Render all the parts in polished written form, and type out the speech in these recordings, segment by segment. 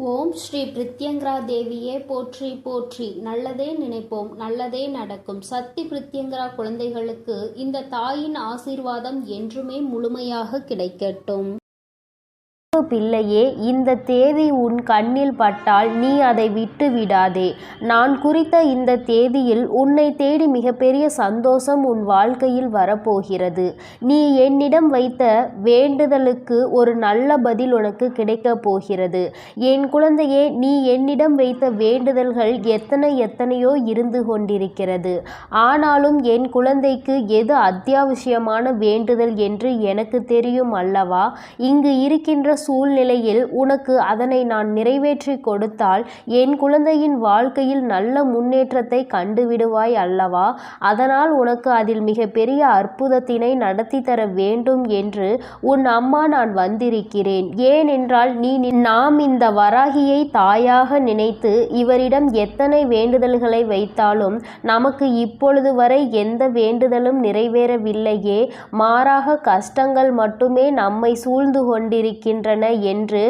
ஓம் ஸ்ரீ பிரித்யங்கரா தேவியே போற்றி போற்றி. நல்லதே நினைப்போம், நல்லதே நடக்கும். சக்தி பிரித்யங்கரா குழந்தைகளுக்கு இந்த தாயின் ஆசீர்வாதம் என்றுமே முழுமையாக கிடைக்கட்டும். பிள்ளையே, இந்த தேதி உன் கண்ணில் பட்டால் நீ அதை விட்டு விடாதே. நான் குறித்த இந்த தேதியில் உன்னை தேடி மிகப்பெரிய சந்தோஷம் உன் வாழ்க்கையில் வரப்போகிறது. நீ என்னிடம் வைத்த வேண்டுதலுக்கு ஒரு நல்ல பதில் உனக்கு கிடைக்கப் போகிறது. என் குழந்தையே, நீ என்னிடம் வைத்த வேண்டுதல்கள் எத்தனையோ இருந்து கொண்டிருக்கிறது. ஆனாலும் என் குழந்தைக்கு எது அத்தியாவசியமான வேண்டுதல் என்று எனக்கு தெரியும் அல்லவா? இங்கு இருக்கின்ற சூழ்நிலையில் உனக்கு அதனை நான் நிறைவேற்றி கொடுத்தால் என் குழந்தையின் வாழ்க்கையில் நல்ல முன்னேற்றத்தை கண்டுவிடுவாய் அல்லவா? அதனால் உனக்கு அதில் மிகப்பெரிய அற்புதத்தினை நடத்தி தர வேண்டும் என்று உன் அம்மா நான் வந்திருக்கிறேன். ஏனென்றால் நாம் இந்த வராகியை தாயாக நினைத்து இவரிடம் எத்தனை வேண்டுதல்களை வைத்தாலும் நமக்கு இப்பொழுது வரை எந்த வேண்டுதலும் நிறைவேறவில்லையே, மாறாக கஷ்டங்கள் மட்டுமே நம்மை சூழ்ந்து கொண்டிருக்கின்றன என்று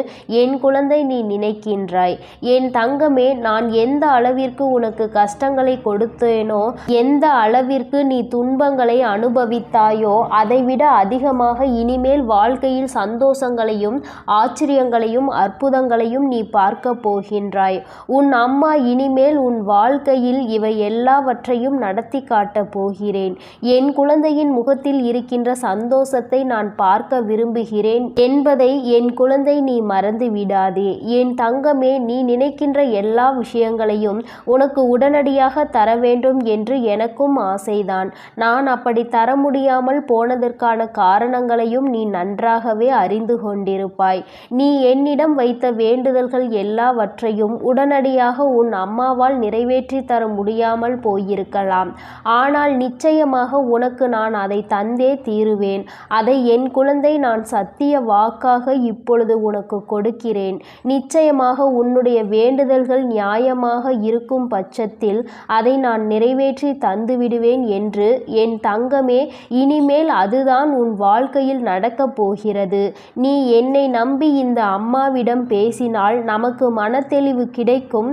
என் குழந்தை நீ நினைக்கின்றாய். என் தங்கமே, நான் எந்த அளவிற்கு உனக்கு கஷ்டங்களை கொடுத்தேனோ, எந்த அளவிற்கு நீ துன்பங்களை அனுபவித்தாயோ, அதைவிட அதிகமாக இனிமேல் வாழ்க்கையில் சந்தோஷங்களையும் ஆச்சரியங்களையும் அற்புதங்களையும் நீ பார்க்க போகின்றாய். உன் அம்மா இனிமேல் உன் வாழ்க்கையில் இவை எல்லாவற்றையும் நடத்தி காட்டப் போகிறேன். என் குழந்தையின் முகத்தில் இருக்கின்ற சந்தோஷத்தை நான் பார்க்க விரும்புகிறேன் என்பதை என் குழந்தை நீ மறந்து விடாதே. என் தங்கமே, நீ நினைக்கின்ற எல்லா விஷயங்களையும் உனக்கு உடனடியாக தர வேண்டும் என்று எனக்கும் ஆசைதான். நான் அப்படி தர முடியாமல் போனதற்கான காரணங்களையும் நீ நன்றாகவே அறிந்து கொண்டிருப்பாய். நீ என்னிடம் வைத்த வேண்டுதல்கள் எல்லாவற்றையும் உடனடியாக உன் அம்மாவால் நிறைவேற்றி தர முடியாமல் போயிருக்கலாம். ஆனால் நிச்சயமாக உனக்கு நான் அதை தந்தே தீருவேன். அதை என் குழந்தை நான் சத்திய வாக்காக இப்பொழுது உனக்கு கொடுக்கிறேன். நிச்சயமாக உன்னுடைய வேண்டுதல்கள் நியாயமாக இருக்கும் பட்சத்தில் அதை நான் நிறைவேற்றி தந்துவிடுவேன் என்று என் தங்கமே, இனிமேல் அதுதான் உன் வாழ்க்கையில் நடக்கப் போகிறது. நீ என்னை நம்பி இந்த அம்மாவிடம் பேசினால் நமக்கு மனத்தெளிவு கிடைக்கும்.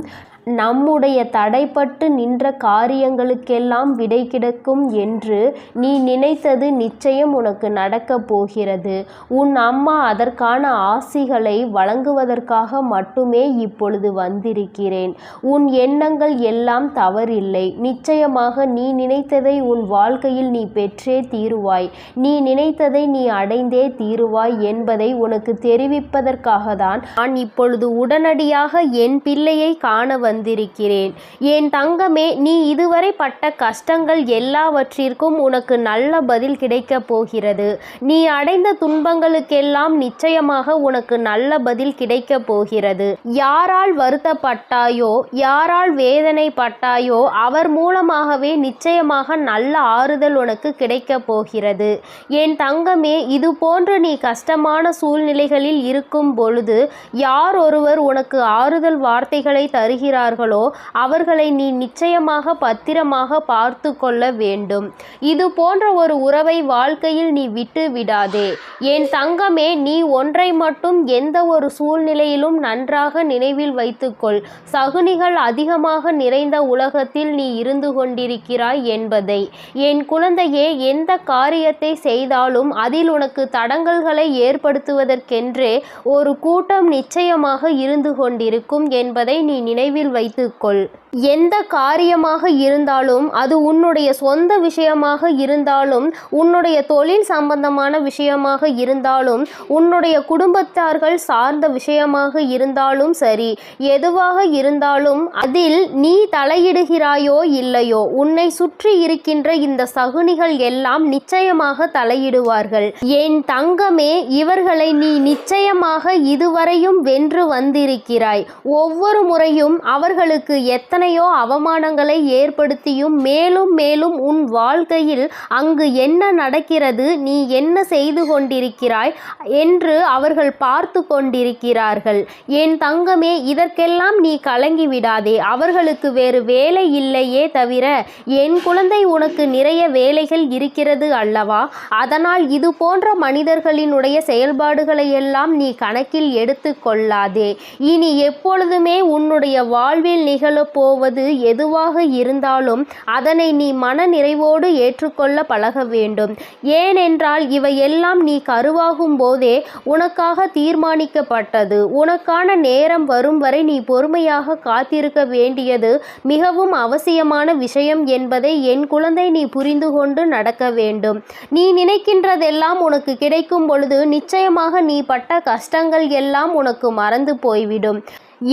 நம்முடைய தடைப்பட்டு நின்ற காரியங்களுக்கெல்லாம் விடை கிடைக்கும் என்று நீ நினைத்தது நிச்சயம் உனக்கு நடக்கப் போகிறது. உன் அம்மா அதற்கான ஆசிகளை வழங்குவதற்காக மட்டுமே இப்பொழுது வந்திருக்கிறேன். உன் எண்ணங்கள் எல்லாம் தவறில்லை. நிச்சயமாக நீ நினைத்ததை உன் வாழ்க்கையில் நீ பெற்றே தீருவாய். நீ நினைத்ததை நீ அடைந்தே தீருவாய் என்பதை உனக்கு தெரிவிப்பதற்காக தான் நான் இப்பொழுது உடனடியாக என் பிள்ளையை காண வந்திருக்கிறேன். என் தங்கமே, நீ இதுவரை பட்ட கஷ்டங்கள் எல்லாவற்றிற்கும் உனக்கு நல்ல பதில் கிடைக்கப் போகிறது. நீ அடைந்த துன்பங்களுக்கெல்லாம் நிச்சயமாக உனக்கு நல்ல பதில் கிடைக்கப் போகிறது. யாரால் வருத்தப்பட்டாயோ, யாரால் வேதனைப்பட்டாயோ, அவர் மூலமாகவே நிச்சயமாக நல்ல ஆறுதல் உனக்கு கிடைக்கப் போகிறது. என் தங்கமே, இது போன்று நீ கஷ்டமான சூழ்நிலைகளில் இருக்கும் பொழுது யார் ஒருவர் உனக்கு ஆறுதல் வார்த்தைகளை தருகிறார்களோ அவர்களை நீ நிச்சயமாக பத்திரமாக பார்த்து கொள்ள வேண்டும். இது போன்ற ஒரு உறவை வாழ்க்கையில் நீ விட்டு விடாதே. என் தங்கமே, நீ ஒன்றை மட்டும் எந்த ஒரு சூழ்நிலையிலும் நன்றாக நினைவில் வைத்துக்கொள். சகுனிகள் அதிகமாக நிறைந்த உலகத்தில் நீ இருந்து கொண்டிருக்கிறாய் என்பதை. என் குழந்தையே, எந்த காரியத்தை செய்தாலும் அதில் உனக்கு தடங்கல்களை ஏற்படுத்துவதற்கென்றே ஒரு கூட்டம் நிச்சயமாக இருந்து கொண்டிருக்கும் என்பதை நீ நினைவில் வைத்துக்கொள். எந்த காரியமாக இருந்தாலும், அது உன்னுடைய சொந்த விஷயமாக இருந்தாலும், உன்னுடைய தொழில் சம்பந்தமான விஷயமாக இருந்தாலும், உன்னுடைய குடும்பத்தார்கள் சார்ந்த விஷயமாக இருந்தாலும் சரி, எதுவாக இருந்தாலும் அதில் நீ தலையிடுகிறாயோ இல்லையோ, உன்னை சுற்றி இருக்கின்ற இந்த சகுனிகள் எல்லாம் நிச்சயமாக தலையிடுவார்கள். என் தங்கமே, இவர்களை நீ நிச்சயமாக இதுவரையும் வென்று வந்திருக்கிறாய். ஒவ்வொரு முறையும் அவர்களுக்கு எத்தனை எத்தனையோ அவமானங்களை ஏற்படுத்தியும் மேலும் மேலும் உன் வாழ்க்கையில் அங்கு என்ன நடக்கிறது, நீ என்ன செய்து கொண்டிருக்கிறாய் என்று அவர்கள் பார்த்து கொண்டிருக்கிறார்கள். என் தங்கமே, இதற்கெல்லாம் நீ கலங்கி விடாதே. அவர்களுக்கு வேறு வேலை இல்லையே தவிர என் குழந்தை உனக்கு நிறைய வேலைகள் இருக்கிறது அல்லவா? அதனால் இது போன்ற மனிதர்களினுடைய செயல்பாடுகளை எல்லாம் நீ கணக்கில் எடுத்து கொள்ளாதே. இனி எப்பொழுதுமே உன்னுடைய வாழ்வில் நிகழப்போவது எதுவாக இருந்தாலும் அதனை நீ மன நிறைவோடு ஏற்றுக்கொள்ள பழக வேண்டும். ஏனென்றால் இவையெல்லாம் நீ கருவாகும் போதே உனக்காக தீர்மானிக்கப்பட்டது. உனக்கான நேரம் வரும் வரை நீ பொறுமையாக காத்திருக்க வேண்டியது மிகவும் அவசியமான விஷயம் என்பதை என் குழந்தை நீ புரிந்து கொண்டு நடக்க வேண்டும். நீ நினைக்கின்றதெல்லாம் உனக்கு கிடைக்கும் பொழுது நிச்சயமாக நீ பட்ட கஷ்டங்கள் எல்லாம் உனக்கு மறந்து போய்விடும்.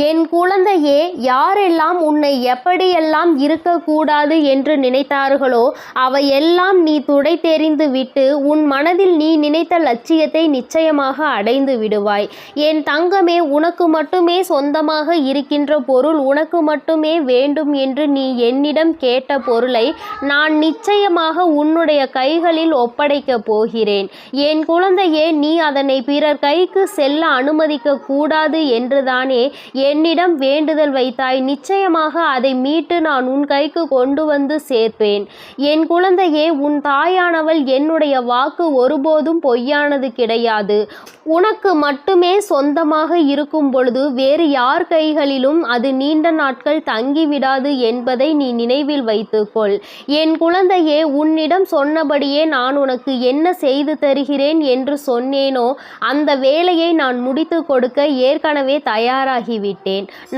என் குழந்தையே, யாரெல்லாம் உன்னை எப்படியெல்லாம் இருக்கக்கூடாது என்று நினைத்தார்களோ அவையெல்லாம் நீ துடை தெரிந்து விட்டு உன் மனதில் நீ நினைத்த லட்சியத்தை நிச்சயமாக அடைந்து விடுவாய். என் தங்கமே, உனக்கு மட்டுமே சொந்தமாக இருக்கின்ற பொருள், உனக்கு மட்டுமே வேண்டும் என்று நீ என்னிடம் கேட்ட பொருளை நான் நிச்சயமாக உன்னுடைய கைகளில் ஒப்படைக்கப் போகிறேன். என் குழந்தையே, நீ அதனை பிறர் கைக்கு செல்ல அனுமதிக்க கூடாது என்றுதானே என்னிடம் வேண்டுதல் வைத்தாய். நிச்சயமாக அதை மீட்டு நான் உன் கைக்கு கொண்டு வந்து சேர்ப்பேன். என் குழந்தையே, உன் தாயானவள் என்னுடைய வாக்கு ஒருபோதும் பொய்யானது கிடையாது. உனக்கு மட்டுமே சொந்தமாக இருக்கும் பொழுது வேறு யார் கைகளிலும் அது நீண்ட நாட்கள் தங்கிவிடாது என்பதை நீ நினைவில் வைத்துக்கொள். என் குழந்தையே, உன்னிடம் சொன்னபடியே நான் உனக்கு என்ன செய்து தருகிறேன் என்று சொன்னேனோ அந்த வேலையை நான் முடித்து கொடுக்க ஏற்கனவே தயாராகிவிட்டேன்.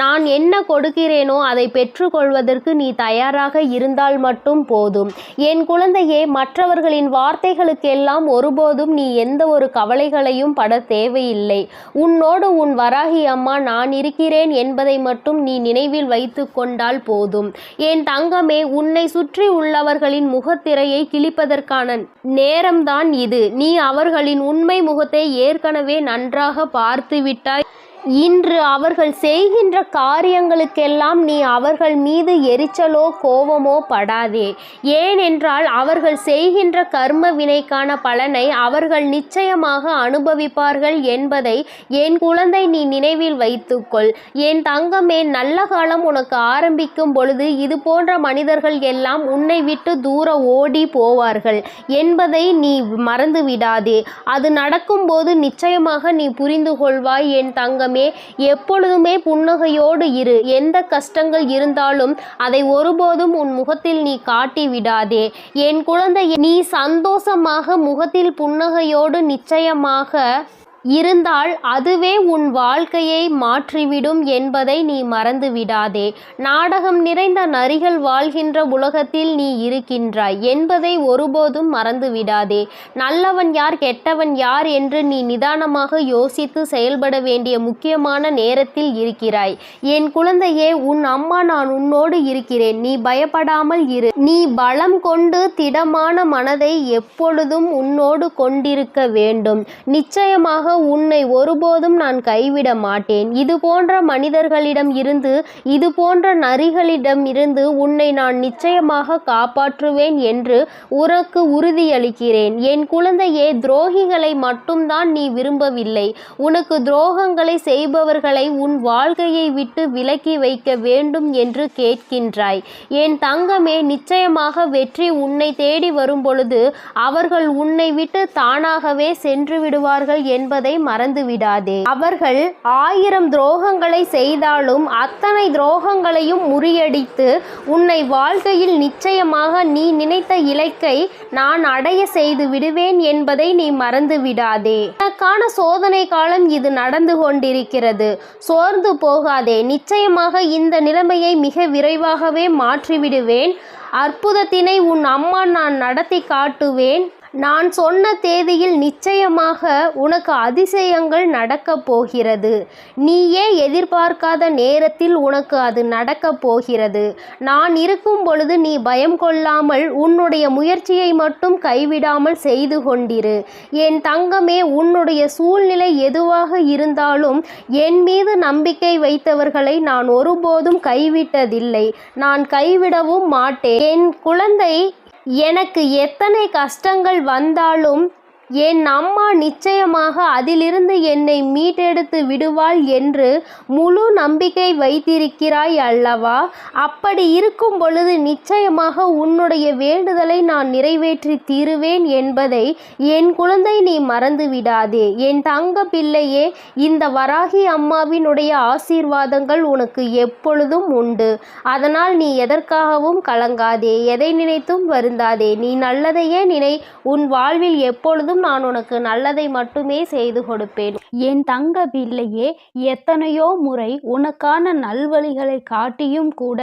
நான் என்ன கொடுக்கிறேனோ அதை பெற்றுக்கொள்வதற்கு நீ தயாராக இருந்தால் மட்டும் போதும். என் குழந்தையே, மற்றவர்களின் வார்த்தைகளுக்கெல்லாம் ஒருபோதும் நீ எந்த ஒரு கவலைகளையும் பட தேவையில்லை. உன்னோடு உன் வராகி அம்மா நான் இருக்கிறேன் என்பதை மட்டும் நீ நினைவில் வைத்து கொண்டால் போதும். என் தங்கமே, உன்னை சுற்றி உள்ளவர்களின் முகத்திரையை கிழிப்பதற்கான நேரம்தான் இது. நீ அவர்களின் உண்மை முகத்தை ஏற்கனவே நன்றாக பார்த்து விட்டாய். இன்று அவர்கள் செய்கின்ற காரியங்களுக்கெல்லாம் நீ அவர்கள் மீது எரிச்சலோ கோபமோ படாதே. ஏனென்றால் அவர்கள் செய்கின்ற கர்ம வினைக்கான பலனை அவர்கள் நிச்சயமாக அனுபவிப்பார்கள் என்பதை என் குழந்தை நீ நினைவில் வைத்துக்கொள். என் தங்கமே, நல்ல காலம் உனக்கு ஆரம்பிக்கும் பொழுது இது போன்ற மனிதர்கள் எல்லாம் உன்னை விட்டு தூர ஓடி போவார்கள் என்பதை நீ மறந்து விடாதே. அது நடக்கும்போது நிச்சயமாக நீ புரிந்து கொள்வாய். என் தங்கமே, எப்பொழுதுமே புன்னகையோடு இரு. எந்த கஷ்டங்கள் இருந்தாலும் அதை ஒருபோதும் உன் முகத்தில் நீ காட்டி விடாதே. என் குழந்தையே, நீ சந்தோஷமாக முகத்தில் புன்னகையோடு நிச்சயமாக இருந்தால் அதுவே உன் வாழ்க்கையை மாற்றிவிடும் என்பதை நீ மறந்து விடாதே. நாடகம் நிறைந்த நரிகள் வாழ்கின்ற உலகத்தில் நீ இருக்கின்றாய் என்பதை ஒருபோதும் மறந்து விடாதே. நல்லவன் யார், கெட்டவன் யார் என்று நீ நிதானமாக யோசித்து செயல்பட வேண்டிய முக்கியமான நேரத்தில் இருக்கிறாய். என் குழந்தையே, உன் அம்மா நான் உன்னோடு இருக்கிறேன். நீ பயப்படாமல் இரு. நீ பலம் கொண்டு திடமான மனதை எப்பொழுதும் உன்னோடு கொண்டிருக்க வேண்டும். நிச்சயமாக உன்னை ஒருபோதும் நான் கைவிட மாட்டேன். இது போன்ற மனிதர்களிடம் இருந்து, இது போன்ற நரிகளிடம் இருந்து உன்னை நான் நிச்சயமாக காப்பாற்றுவேன் என்று உனக்கு உறுதியளிக்கிறேன். என் குழந்தையே, துரோகிகளை மட்டும்தான் நீ விரும்பவில்லை. உனக்கு துரோகங்களை செய்பவர்களை உன் வாழ்க்கையை விட்டு விலக்கி வைக்க வேண்டும் என்று கேட்கின்றாய். என் தங்கமே, நிச்சயமாக வெற்றி உன்னை தேடி வரும் பொழுது அவர்கள் உன்னை விட்டு தானாகவே சென்று விடுவார்கள் என்பதை மறந்து விடாதே. அவர்கள் 1000 துரோகங்களை செய்தாலும் அத்தனை துரோகங்களையும் முறியடித்து உன்னை வாழ்க்கையில் நிச்சயமாக நீ நினைத்த இலக்கை நான் அடைய செய்து விடுவேன் என்பதை நீ மறந்து விடாதே. உனக்கான சோதனை காலம் இது நடந்து கொண்டிருக்கிறது. சோர்ந்து போகாதே. நிச்சயமாக இந்த நிலைமையை மிக விரைவாகவே மாற்றிவிடுவேன். அற்புதத்தினை உன் அம்மா நான் நடத்தி காட்டுவேன். நான் சொன்ன தேதியில் நிச்சயமாக உனக்கு அதிசயங்கள் நடக்கப் போகிறது. நீயே எதிர்பார்க்காத நேரத்தில் உனக்கு அது நடக்கப் போகிறது. நான் இருக்கும் பொழுது நீ பயம் கொள்ளாமல் உன்னுடைய முயற்சியை மட்டும் கைவிடாமல் செய்து கொண்டிரு. என் தங்கமே, உன்னுடைய சூழ்நிலை எதுவாக இருந்தாலும் என் மீது நம்பிக்கை வைத்தவர்களை நான் ஒருபோதும் கைவிட்டதில்லை. நான் கைவிடவும் மாட்டேன். என் குழந்தை, எனக்கு எத்தனை கஷ்டங்கள் வந்தாலும் என் அம்மா நிச்சயமாக அதிலிருந்து என்னை மீட்டெடுத்து விடுவாள் என்று முழு நம்பிக்கை வைத்திருக்கிறாய் அல்லவா? அப்படி இருக்கும் பொழுது நிச்சயமாக உன்னுடைய வேண்டுதலை நான் நிறைவேற்றி தீருவேன் என்பதை என் குழந்தை நீ மறந்து விடாதே. என் தங்க பிள்ளையே, இந்த வராகி அம்மாவினுடைய ஆசீர்வாதங்கள் உனக்கு எப்பொழுதும் உண்டு. அதனால் நீ எதற்காகவும் கலங்காதே, எதை நினைத்தும் வருந்தாதே. நீ நல்லதையே நினை. உன் வாழ்வில் எப்பொழுதும் நான் உனக்கு நல்லதை மட்டுமே செய்து கொடுப்பேன். என் தங்க பிள்ளையே, எத்தனையோ முறை உனக்கான நல்வழிகளை காட்டியும் கூட,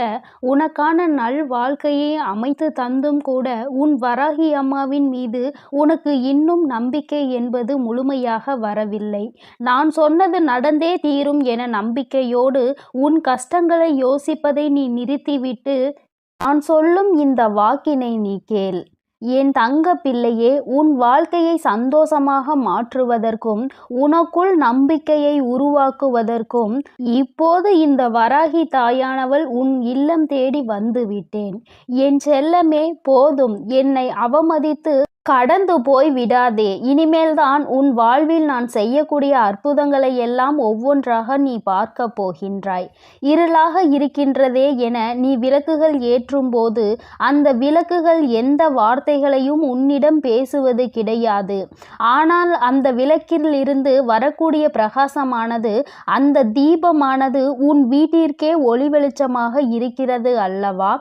உனக்கான நல் வாழ்க்கையை அமைத்து தந்தும் கூட, உன் வராகி அம்மாவின் மீது உனக்கு இன்னும் நம்பிக்கை என்பது முழுமையாக வரவில்லை. நான் சொன்னது நடந்தே தீரும் என நம்பிக்கையோடு உன் கஷ்டங்களை யோசிப்பதை நீ நிறுத்திவிட்டு நான் சொல்லும் இந்த வாக்கினை நீ கேள். என் தங்க பிள்ளையே, உன் வாழ்க்கையை சந்தோஷமாக மாற்றுவதற்கும் உனக்குள் நம்பிக்கையை உருவாக்குவதற்கும் இப்போது இந்த வராகி தாயானவள் உன் இல்லம் தேடி வந்து விட்டேன். என் செல்லமே, போதும், என்னை அவமதித்து கடந்து போய் விடாதே. இனிமேல்தான் உன் வாழ்வில் நான் செய்யக்கூடிய அற்புதங்களை எல்லாம் ஒவ்வொன்றாக நீ பார்க்க போகின்றாய். இருளாக இருக்கின்றதே என நீ விளக்குகள் ஏற்றும் போது அந்த விளக்குகள் எந்த வார்த்தைகளையும் உன்னிடம் பேசுவது கிடையாது. ஆனால் அந்த விளக்கில் இருந்து வரக்கூடிய பிரகாசமானது, அந்த தீபமானது உன் வீட்டிற்கே ஒளி வெளிச்சமாக இருக்கிறது அல்லவா?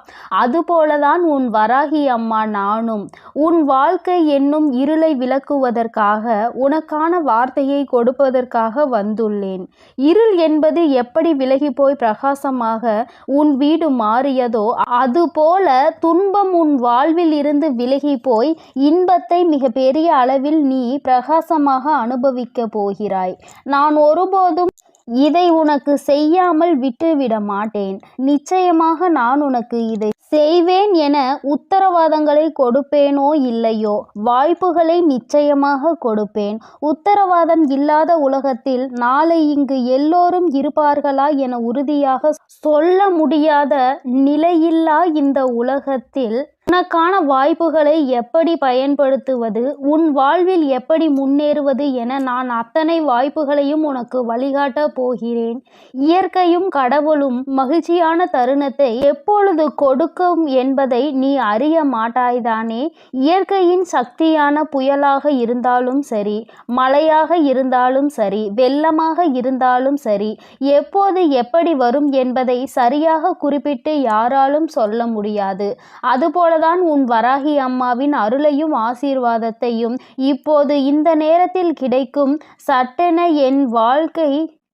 அதுபோலதான் உன் வராகி அம்மா நானும் உன் வாழ்க்கை என்னும் இருளை விளக்குவதற்காக, உனக்கான வார்த்தையை கொடுப்பதற்காக வந்துள்ளேன். இருள் என்பது எப்படி விலகி போய் பிரகாசமாக உன் வீடு மாறியதோ அதுபோல துன்பம் உன் வாழ்வில் இருந்து விலகி போய் இன்பத்தை மிக பெரிய அளவில் நீ பிரகாசமாக அனுபவிக்க போகிறாய். நான் ஒருபோதும் இதை உனக்கு செய்யாமல் விட்டுவிட மாட்டேன். நிச்சயமாக நான் உனக்கு இதை செய்வேன் என உத்தரவாதங்களை கொடுப்பேனோ இல்லையோ, வாய்ப்புகளை நிச்சயமாக கொடுப்பேன். உத்தரவாதம் இல்லாத உலகத்தில் நாளை இங்கு எல்லோரும் இருப்பார்களா என உறுதியாக சொல்ல முடியாத நிலையில்லா இந்த உலகத்தில் உனக்கான வாய்ப்புகளை எப்படி பயன்படுத்துவது, உன் வாழ்வில் எப்படி முன்னேறுவது என நான் அத்தனை வாய்ப்புகளையும் உனக்கு வழிகாட்ட போகிறேன். இயற்கையும் கடவுளும் மகிழ்ச்சியான தருணத்தை எப்பொழுது கொடுக்கும் என்பதை நீ அறிய மாட்டாய்தானே? இயற்கையின் சக்தியான புயலாக இருந்தாலும் சரி, மழையாக இருந்தாலும் சரி, வெள்ளமாக இருந்தாலும் சரி, எப்போது எப்படி வரும் என்பதை சரியாக குறிப்பிட்டு யாராலும் சொல்ல முடியாது. அதுபோல தான் உன் வராகி அம்மாவின் அருளையும் ஆசீர்வாதத்தையும் இப்போது இந்த நேரத்தில் கிடைக்கும். சட்டென என் வாழ்க்கை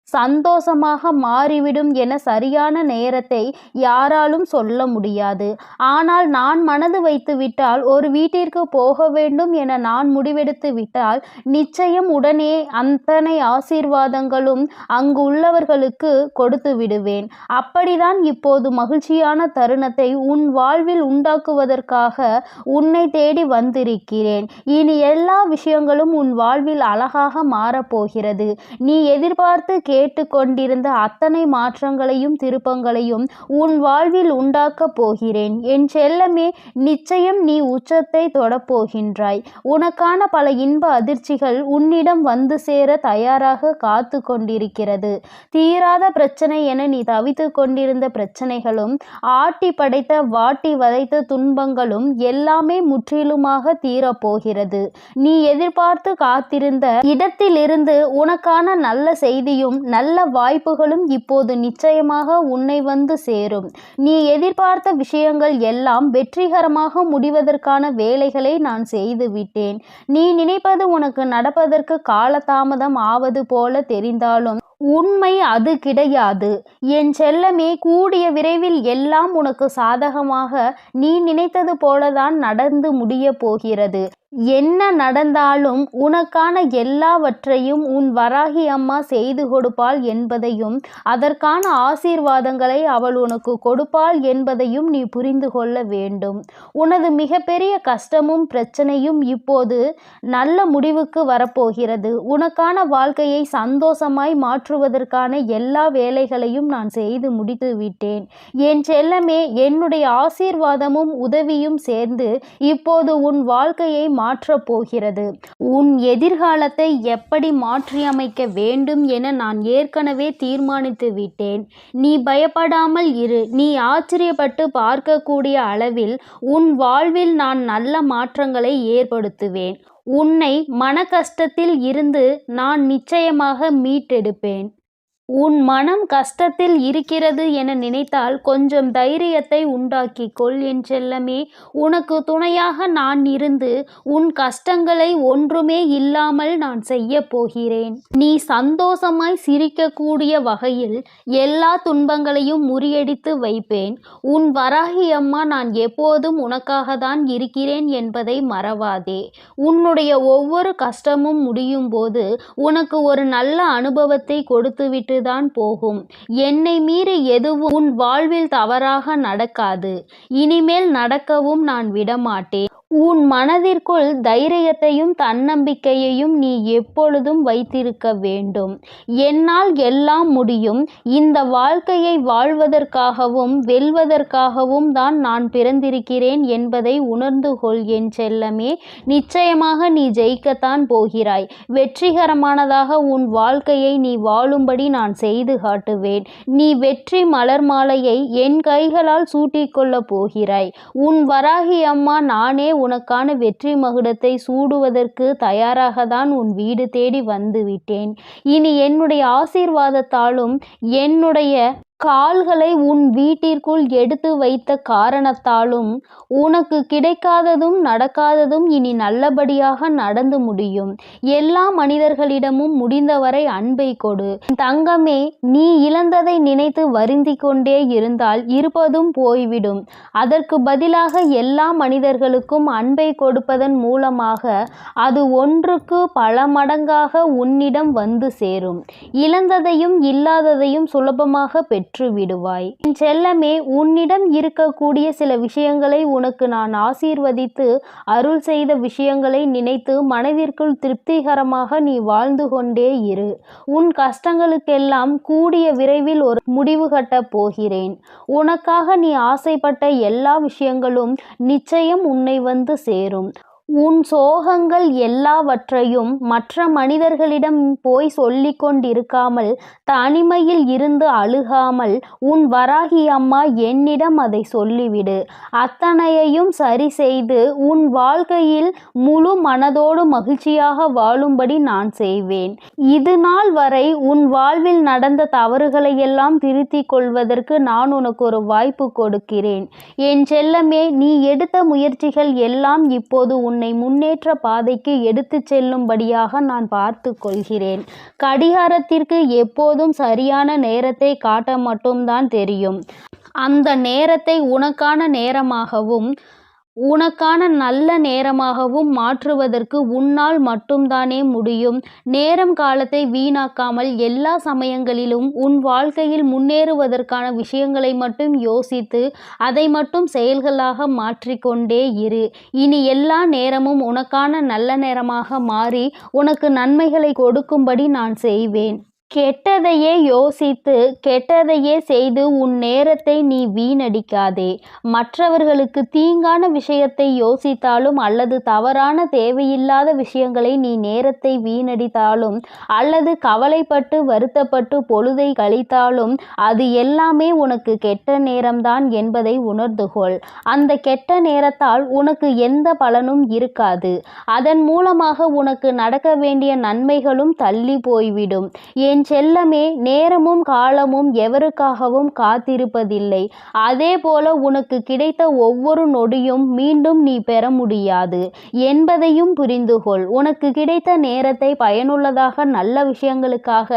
சந்தோஷமாக மாறிவிடும் என சரியான நேரத்தை யாராலும் சொல்ல முடியாது. ஆனால் நான் மனது வைத்து விட்டால், ஒரு வீட்டிற்கு போக வேண்டும் என நான் முடிவெடுத்து விட்டால் நிச்சயம் உடனே அத்தனை ஆசீர்வாதங்களும் அங்கு உள்ளவர்களுக்கு கொடுத்து விடுவேன். அப்படிதான் இப்போது மகிழ்ச்சியான தருணத்தை உன் வாழ்வில் உண்டாக்குவதற்காக உன்னை தேடி வந்திருக்கிறேன். இனி எல்லா விஷயங்களும் உன் வாழ்வில் அழகாக மாறப்போகிறது. நீ எதிர்பார்த்து கேட்டுக்கொண்டிருந்த அத்தனை மாற்றங்களையும் திருப்பங்களையும் உன் வாழ்வில் உண்டாக்கப் போகிறேன். என் செல்லமே, நிச்சயம் நீ உச்சத்தை தொடப்போகின்றாய். உனக்கான பல இன்ப அதிர்ச்சிகள் உன்னிடம் வந்து சேர தயாராக காத்து கொண்டிருக்கிறது. தீராத பிரச்சனை என நீ தவித்து கொண்டிருந்த பிரச்சனைகளும், ஆட்டி படைத்த வாட்டி வதைத்த துன்பங்களும் எல்லாமே முற்றிலுமாக தீரப்போகிறது. நீ எதிர்பார்த்து காத்திருந்த இடத்திலிருந்து உனக்கான நல்ல செய்தியும் நல்ல வாய்ப்புகளும் இப்போது நிச்சயமாக உன்னை வந்து சேரும். நீ எதிர்பார்த்த விஷயங்கள் எல்லாம் வெற்றிகரமாக முடிவதற்கான வேலைகளை நான் செய்துவிட்டேன். நீ நினைப்பது உனக்கு நடப்பதற்கு காலதாமதம் ஆவது போல தெரிந்தாலும் உண்மை அது கிடையாது. என் செல்லமே, கூடிய விரைவில் எல்லாம் உனக்கு சாதகமாக நீ நினைத்தது போலதான் நடந்து முடிய போகிறது. என்ன நடந்தாலும் உனக்கான எல்லாவற்றையும் உன் வராகி அம்மா செய்து கொடுப்பாள் என்பதையும் அதற்கான ஆசீர்வாதங்களை அவள் உனக்கு கொடுப்பாள் என்பதையும் நீ புரிந்து கொள்ள வேண்டும். உனது மிகப்பெரிய கஷ்டமும் பிரச்சனையும் இப்போது நல்ல முடிவுக்கு வரப்போகிறது. உனக்கான வாழ்க்கையை சந்தோஷமாய் மாற்றுவதற்கான எல்லா வேலைகளையும் நான் செய்து முடித்து விட்டேன். என் செல்லமே, என்னுடைய ஆசீர்வாதமும் உதவியும் சேர்ந்து இப்போது உன் வாழ்க்கையை மாற்றப் போகிறது. உன் எதிர்காலத்தை எப்படி மாற்றியமைக்க வேண்டும் என நான் ஏற்கனவே தீர்மானித்து விட்டேன். நீ பயப்படாமல் இரு. நீ ஆச்சரியப்பட்டு பார்க்கக்கூடிய அளவில் உன் வாழ்வில் நான் நல்ல மாற்றங்களை ஏற்படுத்துவேன். உன்னை மன கஷ்டத்தில் இருந்து நான் நிச்சயமாக மீட்டெடுப்பேன். உன் மனம் கஷ்டத்தில் இருக்கிறது என நினைத்தால் கொஞ்சம் தைரியத்தை உண்டாக்கிக்கொள் என் செல்லமே. உனக்கு துணையாக நான் இருந்து உன் கஷ்டங்களை ஒன்றுமே இல்லாமல் நான் செய்ய போகிறேன். நீ சந்தோஷமாய் சிரிக்கக்கூடிய வகையில் எல்லா துன்பங்களையும் முறியடித்து வைப்பேன். உன் வராகி அம்மா நான் எப்போதும் உனக்காக தான் இருக்கிறேன் என்பதை மறவாதே. உன்னுடைய ஒவ்வொரு கஷ்டமும் முடியும் போது உனக்கு ஒரு நல்ல அனுபவத்தை கொடுத்துவிட்டு தான் போகும். என்னை மீறி எதுவும் உன் வாழ்வில் தவறாக நடக்காது. இனிமேல் நடக்கவும் நான் விடமாட்டேன். உன் மனதிற்குள் தைரியத்தையும் தன்னம்பிக்கையையும் நீ எப்பொழுதும் வைத்திருக்க வேண்டும். என்னால் எல்லாம் முடியும். இந்த வாழ்க்கையை வாழ்வதற்காகவும் வெல்வதற்காகவும் தான் நான் பிறந்திருக்கிறேன் என்பதை உணர்ந்து கொள் என் செல்லமே. நிச்சயமாக நீ ஜெயிக்கத்தான் போகிறாய். வெற்றிகரமானதாக உன் வாழ்க்கையை நீ வாழும்படி நான் செய்து காட்டுவேன். நீ வெற்றி மலர் மாலையை என் கைகளால் சூட்டிக்கொள்ளப் போகிறாய். உன் வராகி அம்மா நானே உனக்கான வெற்றி மகுடத்தை சூடுவதற்கு தயாராக தான் உன் வீடு தேடி வந்து விட்டேன். இனி என்னுடைய ஆசீர்வாதத்தாலும் என்னுடைய கால்களை உன் வீட்டிற்குள் எடுத்து வைத்த காரணத்தாலும் உனக்கு கிடைக்காததும் நடக்காததும் இனி நல்லபடியாக நடந்து முடியும். எல்லா மனிதர்களிடமும் முடிந்தவரை அன்பை கொடு. தங்கமே, நீ இழந்ததை நினைத்து வருந்தி கொண்டே இருந்தால் இருப்பதும் போய்விடும். அதற்கு பதிலாக எல்லா மனிதர்களுக்கும் அன்பை கொடுப்பதன் மூலமாக அது ஒன்றுக்கு பல மடங்காக உன்னிடம் வந்து சேரும். இழந்ததையும் இல்லாததையும் சுலபமாக பெற்று விடுவாய். என் செல்லமே, உன்னிடம் இருக்கக்கூடிய சில விஷயங்களை உனக்கு நான் ஆசீர்வதித்து அருள் செய்த விஷயங்களை நினைத்து மனதிற்குள் திருப்திகரமாக நீ வாழ்ந்து கொண்டே இரு. உன் கஷ்டங்களுக்கெல்லாம் கூடிய விரைவில் ஒரு முடிவு கட்டப் போகிறேன். உனக்காக நீ ஆசைப்பட்ட எல்லா விஷயங்களும் நிச்சயம் உன்னை வந்து சேரும். உன் சோகங்கள் எல்லாவற்றையும் மற்ற மனிதர்களிடம் போய் சொல்லிக் கொண்டிருக்காமல் தனிமையில் இருந்து அழுகாமல் உன் வராகி அம்மா என்னிடம் அதை சொல்லிவிடு. அத்தனையையும் சரி செய்து உன் வாழ்க்கையில் முழு மனதோடு மகிழ்ச்சியாக வாழும்படி நான் செய்வேன். இது நாள் வரை உன் வாழ்வில் நடந்த தவறுகளை எல்லாம் திருத்திக் கொள்வதற்கு நான் உனக்கு ஒரு வாய்ப்பு கொடுக்கிறேன். என் செல்லமே, நீ எடுத்த முயற்சிகள் எல்லாம் இப்போது உன்னை முன்னேற்ற பாதைக்கு எடுத்துச் செல்லும்படியாக நான் பார்த்து கொள்கிறேன். கடிகாரத்திற்கு எப்போதும் சரியான நேரத்தை காட்ட மட்டும்தான் தெரியும். அந்த நேரத்தை உனக்கான நேரமாகவும் உனக்கான நல்ல நேரமாகவும் மாற்றுவதற்கு உன்னால் மட்டும்தானே முடியும். நேரம் காலத்தை வீணாக்காமல் எல்லா சமயங்களிலும் உன் வாழ்க்கையில் முன்னேறுவதற்கான விஷயங்களை மட்டும் யோசித்து அதை மட்டும் செயல்களாக மாற்றிக்கொண்டே இரு. இனி எல்லா நேரமும் உனக்கான நல்ல நேரமாக மாறி உனக்கு நன்மைகளை கொடுக்கும்படி நான் செய்வேன். கெட்டதையே யோசித்து கெட்டதையே செய்து உன் நேரத்தை நீ வீணடிக்காதே. மற்றவர்களுக்கு தீங்கான விஷயத்தை யோசித்தாலும் அல்லது தவறான தேவையில்லாத விஷயங்களை நீ நேரத்தை வீணடித்தாலும் அல்லது கவலைப்பட்டு வருத்தப்பட்டு பொழுதை கழித்தாலும் அது எல்லாமே உனக்கு கெட்ட நேரம்தான் என்பதை உணர்ந்து கொள். அந்த கெட்ட நேரத்தால் உனக்கு எந்த பலனும் இருக்காது. அதன் மூலமாக உனக்கு நடக்க வேண்டிய நன்மைகளும் தள்ளி போய்விடும். என் என் செல்லமே, நேரமும் காலமும் எவருக்காகவும் காத்திருப்பதில்லை. அதே போல உனக்கு கிடைத்த ஒவ்வொரு நொடியும் மீண்டும் நீ பெற முடியாது என்பதையும் புரிந்துகொள். உனக்கு கிடைத்த நேரத்தை பயனுள்ளதாக, நல்ல விஷயங்களுக்காக,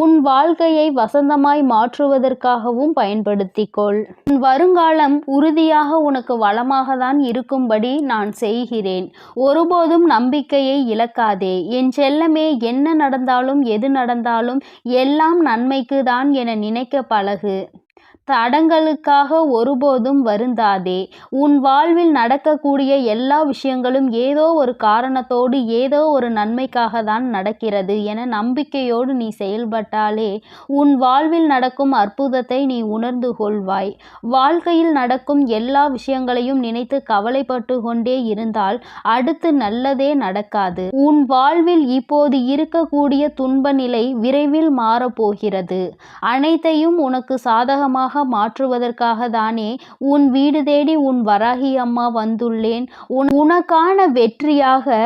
உன் வாழ்க்கையை வசந்தமாய் மாற்றுவதற்காகவும் பயன்படுத்திக்கொள். உன் வருங்காலம் உறுதியாக உனக்கு வளமாக தான் இருக்கும்படி நான் செய்கிறேன். ஒருபோதும் நம்பிக்கையை இழக்காதே என் செல்லமே. என்ன நடந்தாலும் எது நடந்தாலும் எல்லாம் நன்மைக்கு தான் என நினைக்க பழகு. தடங்களுக்காக ஒருபோதும் வருந்தாதே. உன் வாழ்வில் நடக்கக்கூடிய எல்லா விஷயங்களும் ஏதோ ஒரு காரணத்தோடு, ஏதோ ஒரு நன்மைக்காக தான் நடக்கிறது என நம்பிக்கையோடு நீ செயல்பட்டாலே உன் வாழ்வில் நடக்கும் அற்புதத்தை நீ உணர்ந்து கொள்வாய். வாழ்க்கையில் நடக்கும் எல்லா விஷயங்களையும் நினைத்து கவலைப்பட்டு கொண்டே இருந்தால் அடுத்து நல்லதே நடக்காது. உன் வாழ்வில் இப்போது இருக்கக்கூடிய துன்ப நிலை விரைவில் மாறப்போகிறது. அனைத்தையும் உனக்கு சாதகமாக மாற்றுவதற்காக தானே உன் வீடு தேடி உன் வராகி அம்மா வந்துள்ளேன். உனக்கான வெற்றியாக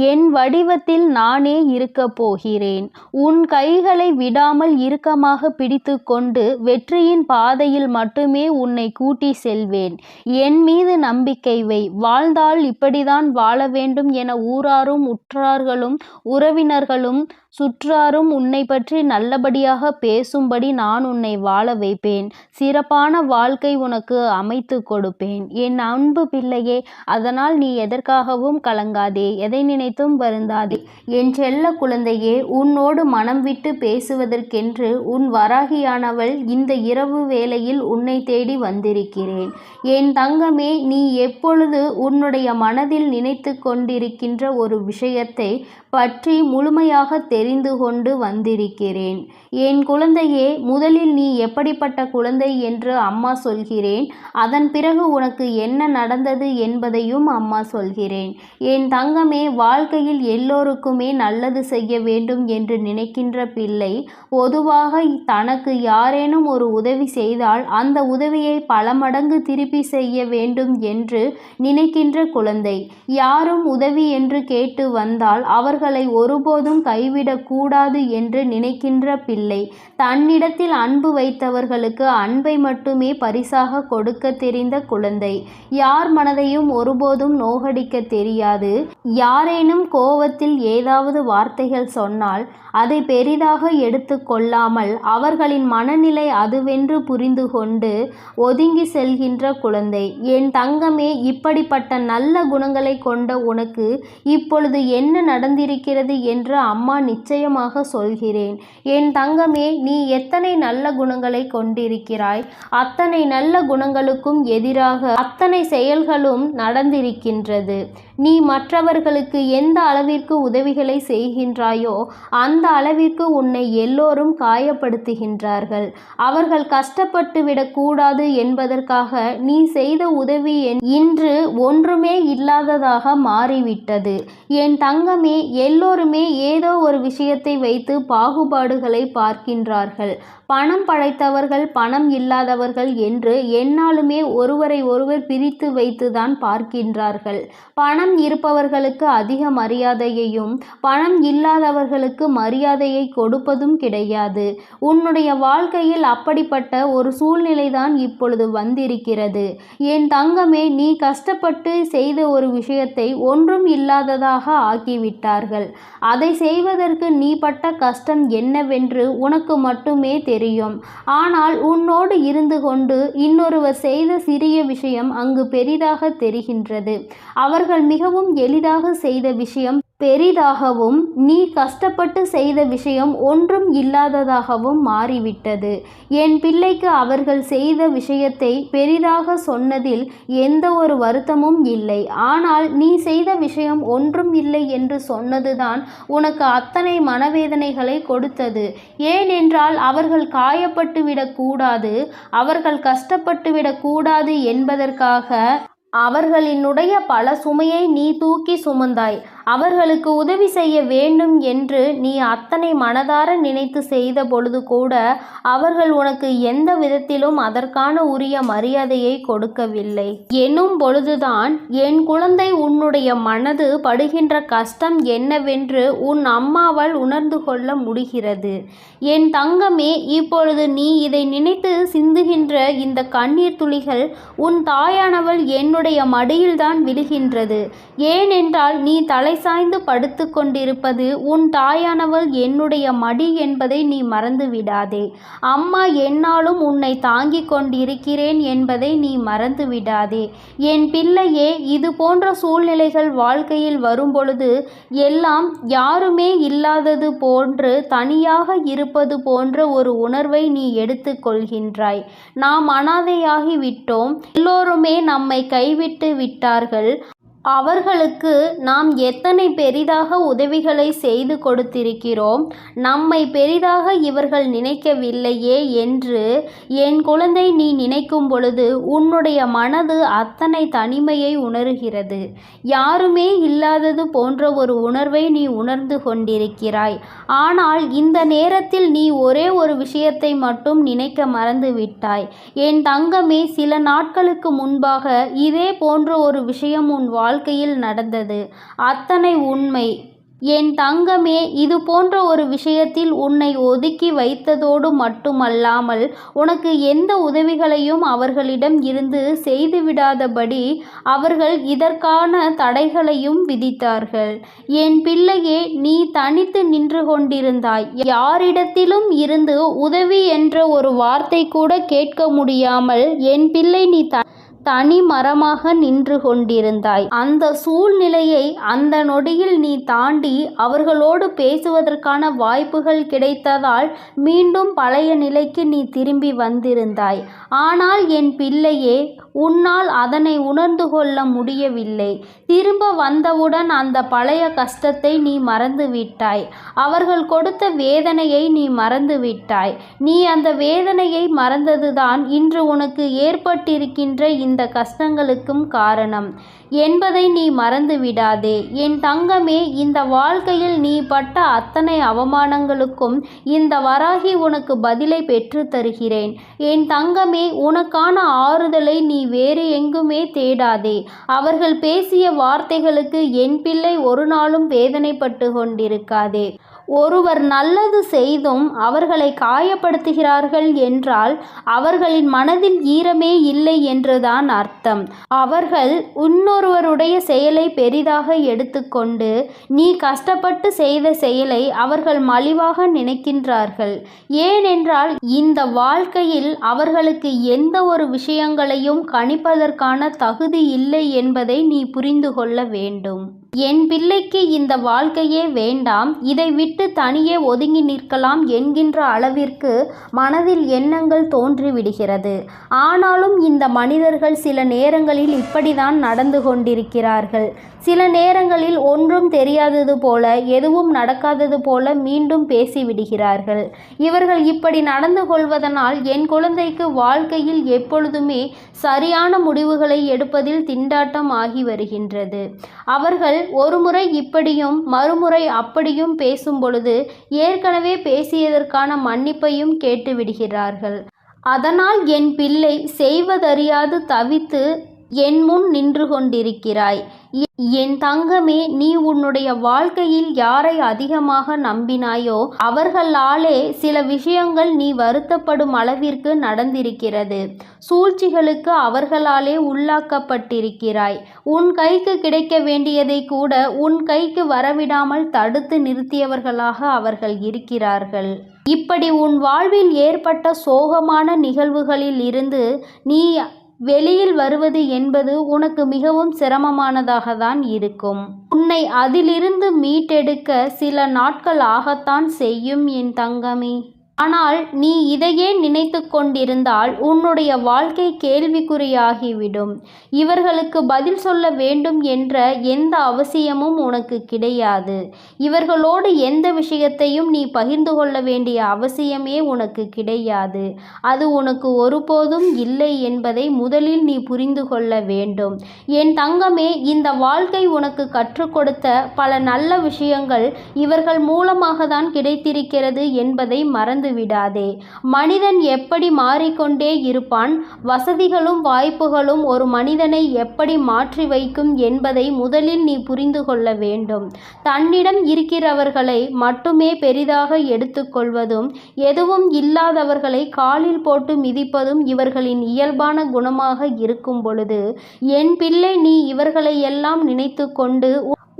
என் வடிவத்தில் நானே இருக்கப் போகிறேன். உன் கைகளை விடாமல் இறுக்கமாக பிடித்து கொண்டு வெற்றியின் பாதையில் மட்டுமே உன்னை கூட்டி செல்வேன். என் மீது நம்பிக்கை வை. வாழ்ந்தால் இப்படிதான் வாழ வேண்டும் என ஊராரும் உற்றார்களும் உறவினர்களும் சுற்றாரும் உன்னை பற்றி நல்லபடியாக பேசும்படி நான் உன்னை வாழ வைப்பேன். சிறப்பான வாழ்க்கை உனக்கு அமைத்து கொடுப்பேன் என் அன்பு பிள்ளையே. அதனால் நீ எதற்காகவும் கலங்காதே, எதை நினைத்தும் வருந்தாதே. என் செல்ல குழந்தையே, உன்னோடு மனம் விட்டு பேசுவதற்கென்று உன் வராகியானவள் இந்த இரவு வேளையில் உன்னை தேடி வந்திருக்கிறேன். என் தங்கமே, நீ எப்பொழுது உன்னுடைய மனதில் நினைத்து கொண்டிருக்கின்ற ஒரு விஷயத்தை பற்றி முழுமையாக தெரிந்து கொண்டு வந்திருக்கிறேன். என் குழந்தையே, முதலில் நீ எப்படிப்பட்ட குழந்தை என்று அம்மா சொல்கிறேன். அதன் பிறகு உனக்கு என்ன நடந்தது என்பதையும் அம்மா சொல்கிறேன். என் தங்கமே, வாழ்க்கையில் எல்லோருக்குமே நல்லது செய்ய வேண்டும் என்று நினைக்கின்ற பிள்ளை பொதுவாக தனக்கு யாரேனும் ஒரு உதவி செய்தால் அந்த உதவியை பல மடங்கு திருப்பி செய்ய வேண்டும் என்று நினைக்கின்ற குழந்தை. யாரும் உதவி என்று கேட்டு வந்தால் அவர்களை ஒருபோதும் கைவிடக்கூடாது என்று நினைக்கின்ற பிள்ளை. தன்னிடத்தில் அன்பு வைத்தவர்களுக்கு அன்பை மட்டுமே பரிசாக கொடுக்க தெரிந்த குழந்தை. யார் மனதையும் ஒருபோதும் நோகடிக்க தெரியாது. யாரேனும் கோவத்தில் ஏதாவது வார்த்தைகள் சொன்னால் அதை பெரிதாக எடுத்து கொள்ளாமல் அவர்களின் மனநிலை அதுவென்று புரிந்து கொண்டு ஒதுங்கி செல்கின்ற குழந்தை. என் தங்கமே, இப்படிப்பட்ட நல்ல குணங்களை கொண்ட உனக்கு இப்பொழுது என்ன நடந்திருக்கிறது என்று அம்மா நிச்சயமாக சொல்கிறேன். என் தங்கமே, நீ எத்தனை நல்ல குணங்களை கொண்டிருக்கிறாய். அத்தனை நல்ல குணங்களுக்கும் எதிராக அத்தனை செயல்களும் நடந்திருக்கின்றது. நீ மற்றவர்களுக்கு எந்த அளவிற்கு உதவிகளை செய்கின்றாயோ அந்த அளவிற்கு உன்னை எல்லோரும் காயப்படுத்துகின்றார்கள். அவர்கள் கஷ்டப்பட்டு விடக்கூடாது என்பதற்காக நீ செய்த உதவி இன்று ஒன்றுமே இல்லாததாக மாறிவிட்டது. என் தங்கமே, எல்லோருமே ஏதோ ஒரு விஷயத்தை வைத்து பாகுபாடுகளை பார்க்கின்றார்கள். பணம் படைத்தவர்கள், பணம் இல்லாதவர்கள் என்று எந்நாளுமே ஒருவரை ஒருவர் பிரித்து வைத்துதான் பார்க்கின்றார்கள். பணம் இருப்பவர்களுக்கு அதிக மரியாதையையும் பணம் இல்லாதவர்களுக்கு மரியாதையை கொடுப்பதும் கிடையாது. உன்னுடைய வாழ்க்கையில் அப்படிப்பட்ட ஒரு சூழ்நிலைதான் இப்பொழுது வந்திருக்கிறது. என் தங்கமே, நீ கஷ்டப்பட்டு செய்த ஒரு விஷயத்தை ஒன்றும் இல்லாததாக ஆக்கிவிட்டார்கள். அதை செய்வதற்கு நீ பட்ட கஷ்டம் என்னவென்று உனக்கு மட்டுமே தெரியும். ஆனால் உன்னோடு இருந்து கொண்டு இன்னொருவர் செய்த சிறிய விஷயம் அங்கு பெரிதாக தெரிகின்றது. அவர்கள் மிகவும் எளிதாக செய்த விஷயம் பெரிதாகவும், நீ கஷ்டப்பட்டு செய்த விஷயம் ஒன்றும் இல்லாததாகவும் மாறிவிட்டது. என் பிள்ளைக்கு அவர்கள் செய்த விஷயத்தை பெரிதாக சொன்னதில் எந்த ஒரு வருத்தமும் இல்லை. ஆனால் நீ செய்த விஷயம் ஒன்றும் இல்லை என்று சொன்னதுதான் உனக்கு அத்தனை மனவேதனைகளை கொடுத்தது. ஏனென்றால் அவர்கள் காயப்பட்டு விடக்கூடாது, அவர்கள் கஷ்டப்பட்டு விடக்கூடாது என்பதற்காக அவர்களினுடைய பல சுமையை நீ தூக்கி சுமந்தாய். அவர்களுக்கு உதவி செய்ய வேண்டும் என்று நீ அத்தனை மனதார நினைத்து செய்த பொழுது கூட அவர்கள் உனக்கு எந்த விதத்திலும் அதற்கான உரிய மரியாதையை கொடுக்கவில்லை எனும் பொழுதுதான் என் குழந்தை உன்னுடைய மனது படுகின்ற கஷ்டம் என்னவென்று உன் அம்மாவால் உணர்ந்து கொள்ள முடிகிறது. என் தங்கமே, இப்பொழுது நீ இதை நினைத்து சிந்துகின்ற இந்த கண்ணீர் துளிகள் உன் தாயானவள் என்னுடைய மடியில்தான் விழுகின்றது. ஏனென்றால் நீ தலை சாய்ந்து படுத்து கொண்டிருப்பது உன் தாயானவள் என்னுடைய மடி என்பதை நீ மறந்து விடாதே. அம்மா என்னாலும் உன்னை தாங்கிக் கொண்டிருக்கிறேன் என்பதை நீ மறந்து விடாதே. என் பிள்ளையே, இது போன்ற சூழ்நிலைகள் வாழ்க்கையில் வரும்பொழுது எல்லாம் யாருமே இல்லாதது போன்று தனியாக இருப்பது போன்ற ஒரு உணர்வை நீ எடுத்து கொள்கின்றாய். நாம் அனாதையாகி விட்டோம், எல்லோருமே நம்மை கைவிட்டு விட்டார்கள், அவர்களுக்கு நாம் எத்தனை பெரிதாக உதவிகளை செய்து கொடுத்திருக்கிறோம், நம்மை பெரிதாக இவர்கள் நினைக்கவில்லையே என்று என் குழந்தை நீ நினைக்கும் பொழுது உன்னுடைய மனது அத்தனை தனிமையை உணர்கிறது. யாருமே இல்லாதது போன்ற ஒரு உணர்வை நீ உணர்ந்து கொண்டிருக்கிறாய். ஆனால் இந்த நேரத்தில் நீ ஒரே ஒரு விஷயத்தை மட்டும் நினைக்க மறந்து விட்டாய். என் தங்கமே, சில நாட்களுக்கு முன்பாக இதே போன்ற ஒரு விஷயம் உன் வாழ்க்கையில் நடந்தது. அத்தனை உண்மை. என் தங்கமே, இது போன்ற ஒரு விஷயத்தில் உன்னை ஒதுக்கி வைத்ததோடு மட்டுமல்லாமல் உனக்கு எந்த உதவிகளையும் அவர்களிடம் இருந்து செய்துவிடாதபடி அவர்கள் இதற்கான தடைகளையும் விதித்தார்கள். என் பிள்ளையே, நீ தனித்து நின்று கொண்டிருந்தாய். யாரிடத்திலும் இருந்து உதவி என்ற ஒரு வார்த்தை கூட கேட்க முடியாமல் என் பிள்ளை நீ தனி மரமாக நின்று கொண்டிருந்தாய். அந்த சூழ்நிலையை அந்த நொடியில் நீ தாண்டி அவர்களோடு பேசுவதற்கான வாய்ப்புகள் கிடைத்ததால் மீண்டும் பழைய நிலைக்கு நீ திரும்பி வந்திருந்தாய். ஆனால் என் பிள்ளையே, உன்னால் அதனை உணர்ந்து கொள்ள முடியவில்லை. திரும்ப வந்தவுடன் அந்த பழைய கஷ்டத்தை நீ மறந்து விட்டாய். அவர்கள் கொடுத்த வேதனையை நீ மறந்து விட்டாய். நீ அந்த வேதனையை மறந்ததுதான் இன்று உனக்கு ஏற்பட்டிருக்கின்ற இந்த கஷ்டங்களுக்கும் காரணம் என்பதை நீ மறந்து விடாதே. என் தங்கமே, இந்த வாழ்க்கையில் நீ பட்ட அத்தனை அவமானங்களுக்கும் இந்த வராகி உனக்கு பதிலை பெற்று தருகிறேன். என் தங்கமே, உனக்கான ஆறுதலை நீ வேறு எங்குமே தேடாதே. அவர்கள் பேசிய வார்த்தைகளுக்கு என் பிள்ளை ஒரு நாளும் வேதனைப்பட்டு கொண்டிருக்காதே. ஒருவர் நல்லது செய்தும் அவர்களை காயப்படுத்துகிறார்கள் என்றால் அவர்களின் மனதில் ஈரமே இல்லை என்றுதான் அர்த்தம். அவர்கள் இன்னொருவருடைய செயலை பெரிதாக எடுத்துக்கொண்டு நீ கஷ்டப்பட்டு செய்த செயலை அவர்கள் மலிவாக நினைக்கின்றார்கள். ஏனென்றால் இந்த வாழ்க்கையில் அவர்களுக்கு எந்த ஒரு விஷயங்களையும் கணிப்பதற்கான தகுதி இல்லை என்பதை நீ புரிந்து கொள்ள வேண்டும். என் பிள்ளைக்கு இந்த வாழ்க்கையே வேண்டாம், இதை விட்டு தனியே ஒதுங்கி நிற்கலாம் என்கின்ற அளவிற்கு மனதில் எண்ணங்கள் தோன்றிவிடுகிறது. ஆனாலும் இந்த மனிதர்கள் சில நேரங்களில் இப்படிதான் நடந்து கொண்டிருக்கிறார்கள். சில நேரங்களில் ஒன்றும் தெரியாதது போல, எதுவும் நடக்காதது போல மீண்டும் பேசிவிடுகிறார்கள். இவர்கள் இப்படி நடந்து கொள்வதனால் என் குழந்தைக்கு வாழ்க்கையில் எப்பொழுதுமே சரியான முடிவுகளை எடுப்பதில் திண்டாட்டம் ஆகி வருகின்றது. அவர்கள் ஒருமுறை இப்படியும் மறுமுறை அப்படியும் பேசும் பொழுது ஏற்கனவே பேசியதற்கான மன்னிப்பையும் கேட்டுவிடுகிறார்கள். அதனால் என் பிள்ளை செய்வதறியாது தவித்து என் முன் நின்று கொண்டிருக்கிறாய். என் தங்கமே, நீ உன்னுடைய வாழ்க்கையில் யாரை அதிகமாக நம்பினாயோ அவர்களாலே சில விஷயங்கள் நீ வருத்தப்படும் அளவிற்கு நடந்திருக்கிறது. சூழ்ச்சிகளுக்கு அவர்களாலே உள்ளாக்கப்பட்டிருக்கிறாய். உன் கைக்கு கிடைக்க வேண்டியதை கூட உன் கைக்கு வரவிடாமல் தடுத்து நிறுத்தியவர்களாக அவர்கள் இருக்கிறார்கள். இப்படி உன் வாழ்வில் ஏற்பட்ட சோகமான நிகழ்வுகளில் இருந்து நீ வெளியில் வருவது என்பது உனக்கு மிகவும் சிரமமானதாக தான் இருக்கும். உன்னை அதிலிருந்து மீட்டெடுக்க சில நாட்கள் ஆகத்தான் செய்யும் என் தங்கமே. ஆனால் நீ இதையே நினைத்து கொண்டிருந்தால் உன்னுடைய வாழ்க்கை கேள்விக்குறியாகிவிடும். இவர்களுக்கு பதில் சொல்ல வேண்டும் என்ற எந்த அவசியமும் உனக்கு கிடையாது. இவர்களோடு எந்த விஷயத்தையும் நீ பகிர்ந்து கொள்ள வேண்டிய அவசியமே உனக்கு கிடையாது. அது உனக்கு ஒருபோதும் இல்லை என்பதை முதலில் நீ புரிந்து கொள்ள வேண்டும். என் தங்கமே, இந்த வாழ்க்கை உனக்கு கற்றுக் கொடுத்த பல நல்ல விஷயங்கள் இவர்கள் மூலமாக தான் கிடைத்திருக்கிறது என்பதை மறந்து விடாதே. மனிதன் எப்படி மாறிக்கொண்டே இருப்பான், வசதிகளும் வாய்ப்புகளும் ஒரு மனிதனை எப்படி மாற்றி வைக்கும் என்பதை முதலில் நீ புரிந்து கொள்ள வேண்டும். தன்னிடம் இருக்கிறவர்களை மட்டுமே பெரிதாக எடுத்துக்கொள்வதும் எதுவும் இல்லாதவர்களை காலில் போட்டு மிதிப்பதும் இவர்களின் இயல்பான குணமாக இருக்கும் பொழுது, என் பிள்ளை, நீ இவர்களை எல்லாம் நினைத்து கொண்டு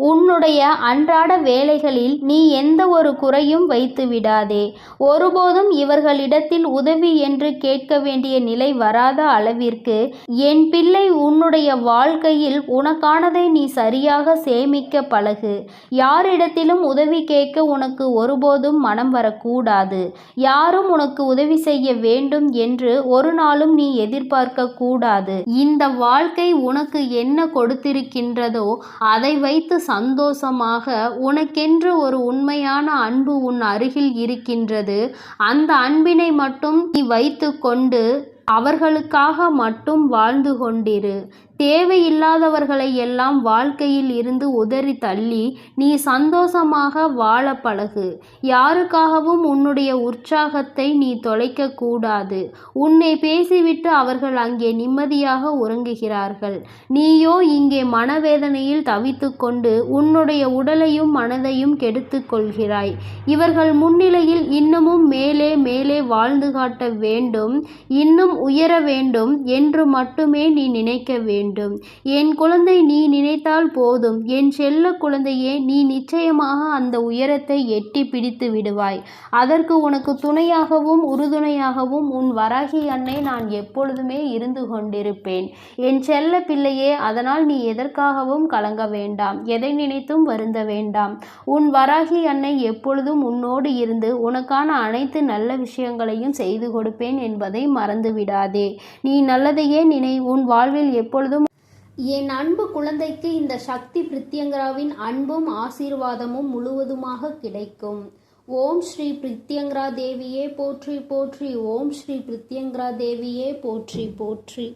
உன்னுடைய அன்றாட வேலைகளில் நீ எந்த ஒரு குறையும் வைத்து விடாதே. ஒருபோதும் இவர்களிடத்தில் உதவி என்று கேட்க வேண்டிய நிலை வராத அளவிற்கு என் பிள்ளை, உன்னுடைய வாழ்க்கையில் உனக்கானதை நீ சரியாக சேமிக்க பழகு. யாரிடத்திலும் உதவி கேட்க உனக்கு ஒருபோதும் மனம் வரக்கூடாது. யாரும் உனக்கு உதவி செய்ய வேண்டும் என்று ஒரு நாளும் நீ எதிர்பார்க்க கூடாது. இந்த வாழ்க்கை உனக்கு என்ன கொடுத்திருக்கின்றதோ அதை வைத்து சந்தோஷமாக, உனக்கென்று ஒரு உண்மையான அன்பு உன் அருகில் இருக்கின்றது. அந்த அன்பினை மட்டும் நீ வைத்து கொண்டு அவர்களுக்காக மட்டும் வாழ்ந்து கொண்டிரு. தேவையில்லாதவர்களை எல்லாம் வாழ்க்கையில் இருந்து உதறி தள்ளி நீ சந்தோஷமாக வாழ பழகு. யாருக்காகவும் உன்னுடைய உற்சாகத்தை நீ தொலைக்க கூடாது. உன்னை பேசிவிட்டு அவர்கள் அங்கே நிம்மதியாக உறங்குகிறார்கள். நீயோ இங்கே மனவேதனையில் தவித்து கொண்டு உன்னுடைய உடலையும் மனதையும் கெடுத்து கொள்கிறாய். இவர்கள் முன்னிலையில் இன்னமும் மேலே மேலே வாழ்ந்து காட்ட வேண்டும், இன்னும் உயர வேண்டும் என்று மட்டுமே நீ நினைக்க வேண்டும். என் குழந்தை, நீ நினைத்தால் போதும். என் செல்ல குழந்தையே, நீ நிச்சயமாக அந்த உயரத்தை எட்டி பிடித்து விடுவாய். அதற்கு உனக்கு துணையாகவும் உறுதுணையாகவும் உன் வராகி அன்னை நான் எப்பொழுதுமே இருந்து கொண்டிருப்பேன். என் செல்ல பிள்ளையே, அதனால் நீ எதற்காகவும் கலங்க வேண்டாம், எதை நினைத்தும் வருந்த வேண்டாம். உன் வராகி அன்னை எப்பொழுதும் உன்னோடு இருந்து உனக்கான அனைத்து நல்ல விஷயங்களையும் செய்து கொடுப்பேன் என்பதை மறந்து விடாதே. நீ நல்லதையே நினை. உன் வாழ்வில் எப்பொழுதும் என் அன்பு குழந்தைக்கு இந்த சக்தி பிரித்யங்கராவின் அன்பும் ஆசீர்வாதமும் முழுவதுமாக கிடைக்கும். ஓம் ஸ்ரீ பிரித்யங்கரா தேவியே போற்றி போற்றி. ஓம் ஸ்ரீ பிரித்யங்கரா தேவியே போற்றி போற்றி.